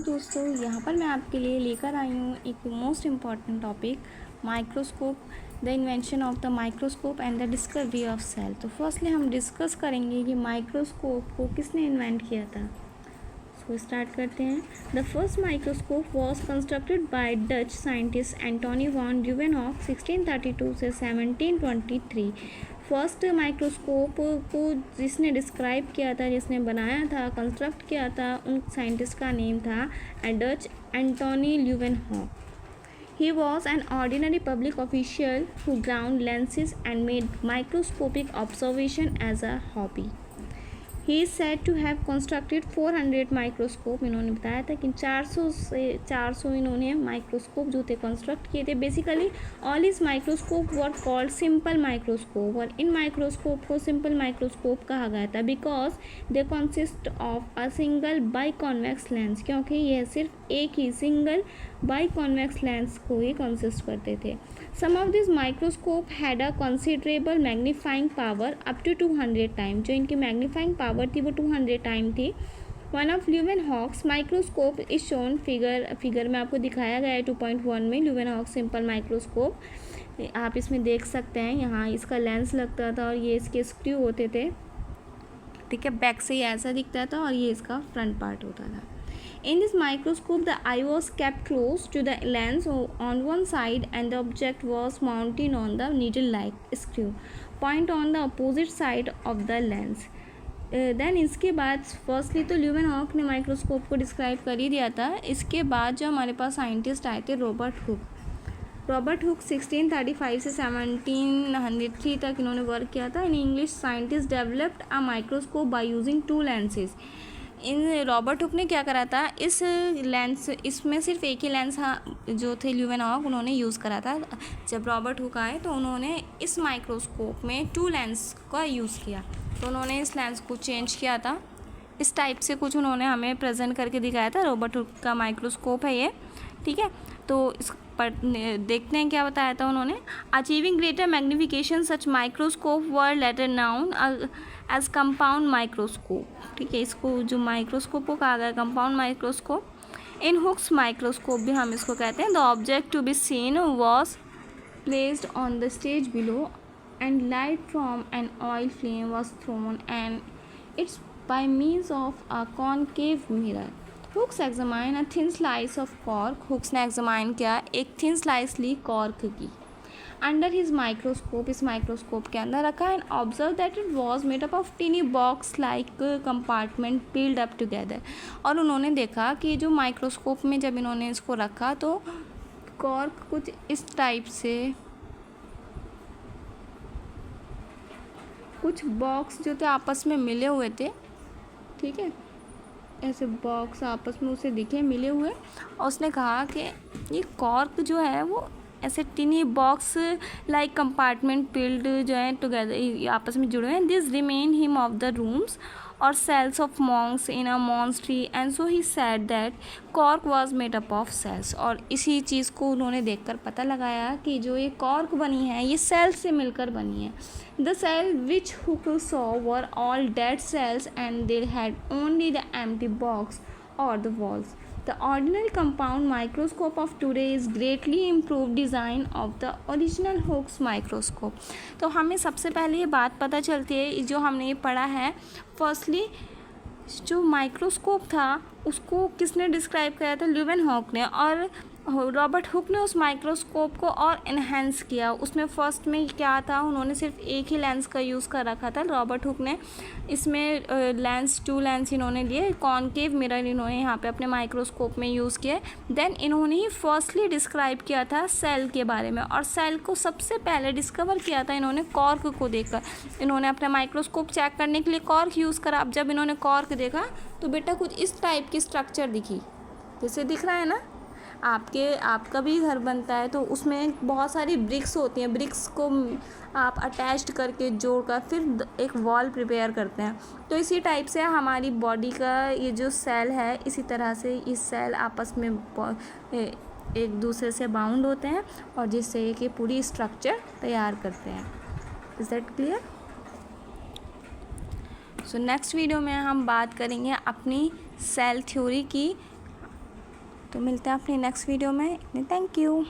दोस्तों, यहाँ पर मैं आपके लिए लेकर आई हूँ एक most important topic, microscope, the invention of the microscope and the discovery of cell. तो फर्स्टली हम डिस्कस करेंगे कि माइक्रोस्कोप को किसने इन्वेंट किया था। सो स्टार्ट करते हैं। The first microscope was constructed by Dutch scientist Antony von Leeuwenhoek 1632 से 1723। फर्स्ट माइक्रोस्कोप को जिसने डिस्क्राइब किया था, जिसने बनाया था, कंस्ट्रक्ट किया था, उन साइंटिस्ट का नेम था Dutch Antonie Leeuwenhoek. He was an ordinary public official who ground lenses and made microscopic observation as a hobby. He is said to have constructed 400 microscope. इन्होंने बताया था कि 400 से 400 इन्होंने माइक्रोस्कोप जो थे कंस्ट्रक्ट किए थे। बेसिकली ऑल इस microscope were called simple microscope, और इन माइक्रोस्कोप को सिंपल माइक्रोस्कोप कहा गया था because they consist of a single bi convex lens, क्योंकि यह सिर्फ एक ही सिंगल बाई कॉन्वेक्स लेंस को ही कंसिस्ट करते थे। Some of this microscope had a considerable magnifying power up to 200 time. जो इनकी मैग्नीफाइंग पावर थी वो 200 टाइम थी। One of Leeuwenhoek's microscope is shown figure में आपको दिखाया गया है 2.1 में ल्यूवेनहॉक सिंपल माइक्रोस्कोप। आप इसमें देख सकते हैं, यहाँ इसका लेंस लगता था और ये इसके स्क्रू होते थे, ठीक है। बैक से ये ऐसा दिखता था और ये इसका फ्रंट पार्ट होता था। In this microscope, the eye was kept close to the lens on one side and the object was mounted on the needle-like screw point on the opposite side of the lens. Then इसके बाद firstly तो Leeuwenhoek ने microscope को describe कर ही दिया था। इसके बाद जो हमारे पास साइंटिस्ट आए थे रॉबर्ट हुक 1635 से 1703 तक इन्होंने वर्क किया था। In English scientist developed a microscope by using 2 lenses. In Robert Hooke ने क्या करा था, इस लेंस, इसमें सिर्फ एक ही लेंस जो थे ल्यूवेनहॉक उन्होंने यूज़ करा था। जब रॉबर्ट हुक आए तो उन्होंने इस माइक्रोस्कोप में 2 लेंस का यूज़ किया। तो उन्होंने इस लेंस को चेंज किया था, इस टाइप से कुछ उन्होंने हमें प्रेजेंट करके दिखाया था। रॉबर्ट हुक का माइक्रोस्कोप है ये, ठीक है। तो इस पर देखते हैं क्या बताया था उन्होंने। Achieving greater magnification such microscope were later known as compound microscope, ठीक है। इसको जो माइक्रोस्कोप को कहा गया कंपाउंड माइक्रोस्कोप। इन हुक्स माइक्रोस्कोप भी हम इसको कहते हैं। The object to be seen was placed on the stage below and light from an oil flame was thrown and its by means of a concave mirror. Hooke's examine a thin slice of cork. Hooke's ने examine किया, एक thin slice ली cork की। Under his microscope, इस microscope के अंदर रखा and observe that it was made up of tiny box like compartment piled up together. और उन्होंने देखा कि जो माइक्रोस्कोप में जब इन्होंने इसको रखा तो कॉर्क कुछ इस टाइप से, कुछ बॉक्स जो थे आपस में मिले हुए थे, ठीक है, ऐसे बॉक्स आपस में उसे दिखे मिले हुए। और उसने कहा कि ये कॉर्क जो है वो ऐसे tiny box like compartment piled जो है टुगेदर आपस में जुड़े हैं। This remind him of the rooms और cells of monks in a monastery and so he said that cork was made up of cells. और इसी चीज़ को उन्होंने देखकर पता लगाया कि जो ये कॉर्क बनी है ये सेल्स से मिलकर बनी है। The cell which Hooke saw were all dead cells and they had only the empty box और the walls. The ordinary compound microscope of today is greatly improved design of the original Hooke's microscope. तो हमें सबसे पहले ये बात पता चलती है, जो हमने ये पढ़ा है, फर्स्टली जो माइक्रोस्कोप था उसको किसने डिस्क्राइब किया था, ल्यूवेनहॉक ने। और रॉबर्ट हुक ने उस माइक्रोस्कोप को और इन्हेंस किया। उसमें फर्स्ट में क्या था, उन्होंने सिर्फ एक ही लेंस का यूज़ कर रखा था। रॉबर्ट हुक ने इसमें लेंस 2 लेंस इन्होंने लिए, कॉनकेव मिरर इन्होंने यहाँ पे अपने माइक्रोस्कोप में यूज़ किए। देन इन्होंने ही फर्स्टली डिस्क्राइब किया था सेल के बारे में, और सेल को सबसे पहले डिस्कवर किया था इन्होंने कॉर्क को देखकर। इन्होंने अपना माइक्रोस्कोप चेक करने के लिए कॉर्क यूज़ करा। अब जब इन्होंने कॉर्क देखा तो बेटा कुछ इस टाइप की स्ट्रक्चर दिखी, जैसे दिख रहा है ना, आपका भी घर बनता है तो उसमें बहुत सारी ब्रिक्स होती हैं। ब्रिक्स को आप अटैच्ड करके जोड़कर फिर एक वॉल प्रिपेयर करते हैं। तो इसी टाइप से हमारी बॉडी का ये जो सेल है, इसी तरह से ये सेल आपस में एक दूसरे से बाउंड होते हैं और जिससे कि पूरी स्ट्रक्चर तैयार करते हैं। Is that clear? So next video में हम बात करेंगे अपनी सेल थ्योरी की तो मिलते हैं अपनी नेक्स्ट वीडियो में। Thank you.